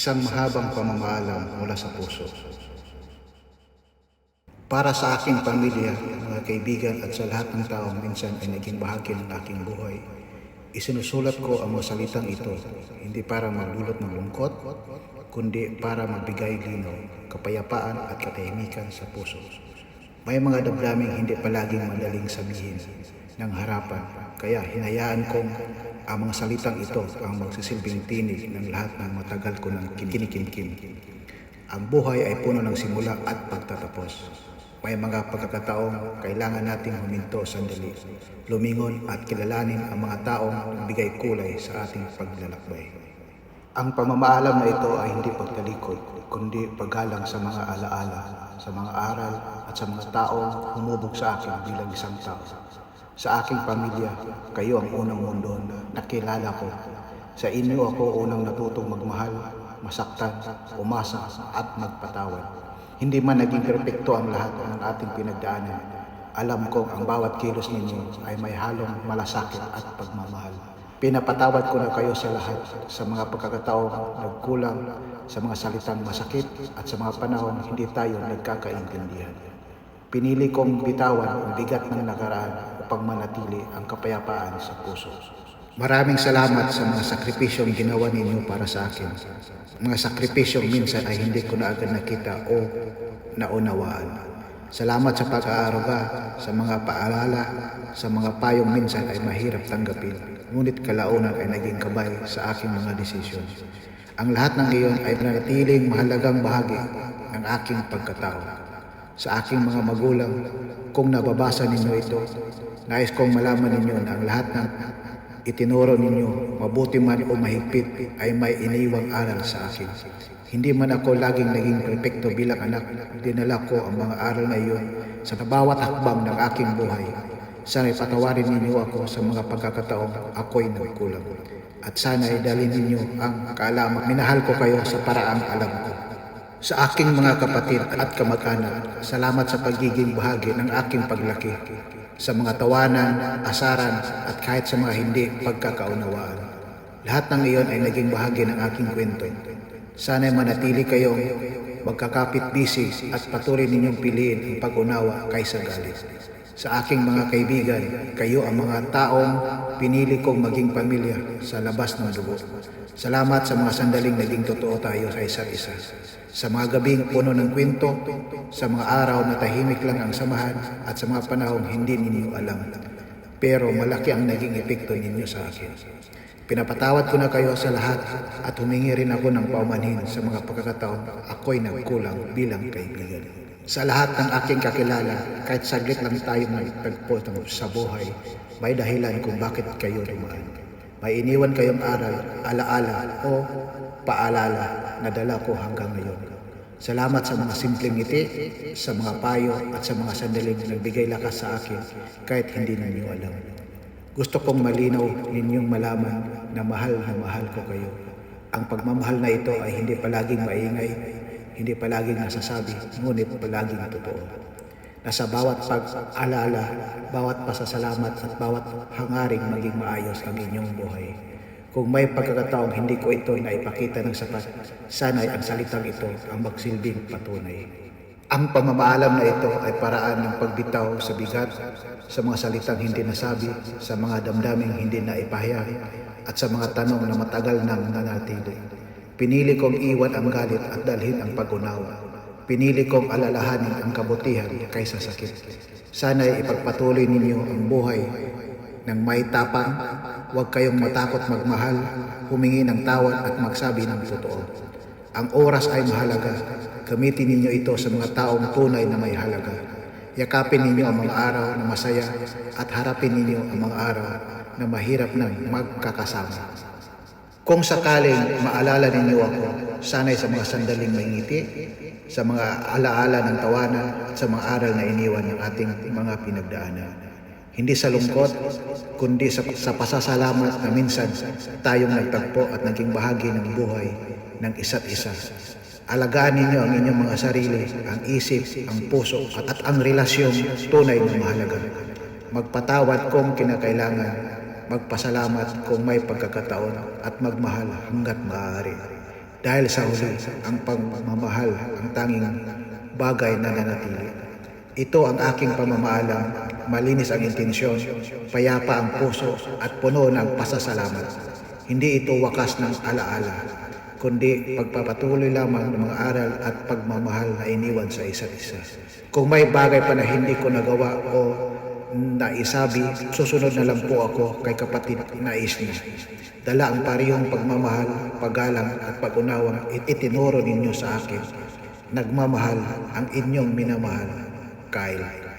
Isang mahabang pamamaalam mula sa puso. Para sa aking pamilya, mga kaibigan at sa lahat ng taong minsan ay naging bahagi ng aking buhay, isinusulat ko ang mga salitang ito, hindi para magdulot ng lungkot, kundi para magbigay linaw, kapayapaan at katahimikan sa puso. May mga damdaming hindi palaging madaling sabihin ng harapan, kaya hinayaan kong ang mga salitang ito ang magsisilbing tinig ng lahat ng matagal ko ng kinikimkim. Ang buhay ay puno ng simula at pagtatapos. May mga pagkakataong kailangan nating huminto sandali, lumingon at kilalanin ang mga taong nagbigay kulay sa ating paglalakbay. Ang pamamaalam na ito ay hindi pagtalikod, kundi paggalang sa mga alaala, sa mga aral at sa mga taong humubog sa akin bilang isang tao. Sa aking pamilya, kayo ang unang mundo na nakilala ko. Sa inyo ako unang natutong magmahal, masaktan, umasa at magpatawad. Hindi man naging perpekto ang lahat ng ating pinagdaanan, alam kong ang bawat kilos ninyo ay may halong malasakit at pagmamahal. Pinapatawad ko na kayo sa lahat, sa mga pagkakataong nagkulang, sa mga salitang masakit at sa mga panahon hindi tayo nagkakaintindihan. Pinili kong bitawan ang bigat ng nakaraan upang manatili ang kapayapaan sa puso. Maraming salamat sa mga sakripisyong ginawa ninyo para sa akin. Mga sakripisyong minsan ay hindi ko na agad nakita o naunawaan. Salamat sa pag-aaruga, sa mga paalala, sa mga payong minsan ay mahirap tanggapin, ngunit kalaunan ay naging gabay sa aking mga desisyon. Ang lahat ng iyon ay nanatiling mahalagang bahagi ng aking pagkatao. Sa aking mga magulang, kung nababasa ninyo ito, nais kong malaman ninyo na ang lahat ng itinuro ninyo, mabuti man o mahigpit, ay may iniwang aral sa akin. Hindi man ako laging naging perpekto bilang anak, dinala ko ang mga aral na iyon sa bawat hakbang ng aking buhay. Sana'y patawarin ninyo ako sa mga pagkakataong ako'y nagkulang. At sana'y dalhin ninyo ang kaalaman. Minahal ko kayo sa paraang alam ko. Sa aking mga kapatid at kamag-anak, salamat sa pagiging bahagi ng aking paglaki. Sa mga tawanan, asaran at kahit sa mga hindi pagkakaunawaan. Lahat ng iyon ay naging bahagi ng aking kwento. Sana'y manatili kayong magkakapit-bisig at patuloy ninyong piliin ang pag-unawa kaysa galit. Sa aking mga kaibigan, kayo ang mga taong pinili kong maging pamilya sa labas ng dugo. Salamat sa mga sandaling naging totoo tayo sa isa't isa. Sa mga gabing puno ng kwento, sa mga araw na tahimik lang ang samahan at sa mga panahong hindi ninyo alam. Pero malaki ang naging epekto ninyo sa akin. Pinapatawad ko na kayo sa lahat at humingi rin ako ng paumanhin sa mga pagkakataon ako'y nagkulang bilang kaibigan. Sa lahat ng aking kakilala, kahit saglit lang tayong nagtagpo sa buhay, may dahilan kung bakit kayo dumaan. May iniwan kayong aral, alaala o paalala na dala ko hanggang ngayon. Salamat sa mga simpleng ngiti, sa mga payo at sa mga sandaling nagbigay lakas sa akin kahit hindi ninyo alam. Gusto kong malinaw ninyong malaman na mahal ko kayo. Ang pagmamahal na ito ay hindi palaging maingay, hindi palaging nasasabi, ngunit palaging totoo. Nasa bawat pag-alala, bawat pasasalamat at bawat hangaring maging maayos ang inyong buhay. Kung may pagkakataong hindi ko ito naipakita ng sapat, sana'y ang salitang ito ang magsilbing patunay. Ang pamamaalam na ito ay paraan ng pagbitaw sa bigat, sa mga salitang hindi nasabi, sa mga damdaming hindi naipahayag, at sa mga tanong na matagal nang nanatili. Pinili kong iwan ang galit at dalhin ang pag-unawa. Pinili kong alalahanin ang kabutihan kaysa sakit. Sana'y ipagpatuloy ninyo ang buhay ng may tapang, huwag kayong matakot magmahal, humingi ng tawad at magsabi ng totoo. Ang oras ay mahalaga, gamitin ninyo ito sa mga taong tunay na may halaga. Yakapin ninyo ang mga araw na masaya at harapin ninyo ang mga araw na mahirap nang magkakasama. Kung sakaling maalala ninyo ako, sana'y sa mga sandaling may ngiti, sa mga alaala ng tawanan at sa mga aral na iniwan ng ating mga pinagdaanan. Hindi sa lungkot, kundi sa pasasalamat na minsan tayong nagtagpo at naging bahagi ng buhay ng isa't isa. Alagaan ninyo ang inyong mga sarili, ang isip, ang puso at ang relasyong tunay na mahalaga. Magpatawad kung kinakailangan, magpasalamat kung may pagkakataon at magmahal hanggat maaari. Dahil sa huli, ang pagmamahal ang tanging bagay na nanatili. Ito ang aking pamamaalam, malinis ang intensyon, payapa ang puso at puno ng pasasalamat. Hindi ito wakas ng alaala, kundi pagpapatuloy lamang ng mga aral at pagmamahal na iniwan sa isa't isa. Kung may bagay pa na hindi ko nagawa o naisabi, susunod na lang po ako kay kapatid na Isna. Dala ang parehong pagmamahal, paggalang at pag-unawang itinuro ninyo sa akin. Nagmamahal ang inyong minamahal, Kyle.